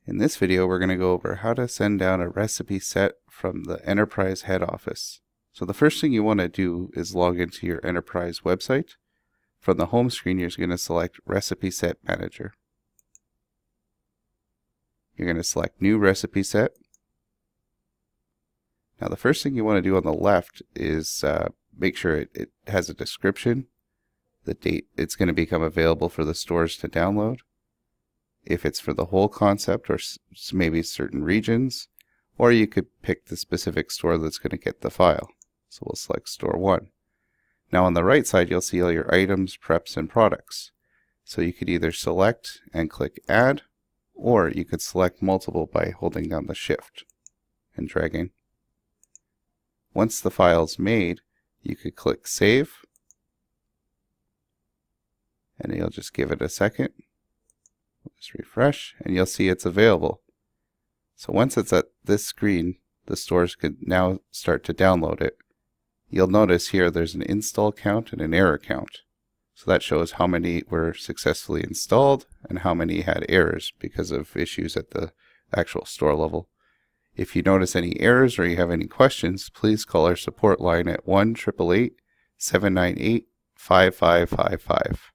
In this video, we're going to go over how to send down a recipe set from the Enterprise head office. So the first thing you want to do is log into your Enterprise website. From the home screen, you're going to select Recipe Set Manager. You're going to select New Recipe Set. Now the first thing you want to do on the left is make sure it has a description, the date it's going to become available for the stores to download, if it's for the whole concept or maybe certain regions, or you could pick the specific store that's going to get the file. So we'll select Store 1. Now on the right side you'll see all your items, preps, and products. So you could either select and click Add, or you could select multiple by holding down the Shift and dragging. Once the file's made, you could click Save, and you'll just give it a second. We'll just refresh, and you'll see it's available. So once it's at this screen, the stores could now start to download it. You'll notice here there's an install count and an error count. So that shows how many were successfully installed and how many had errors because of issues at the actual store level. If you notice any errors or you have any questions, please call our support line at 1-888-798-5555.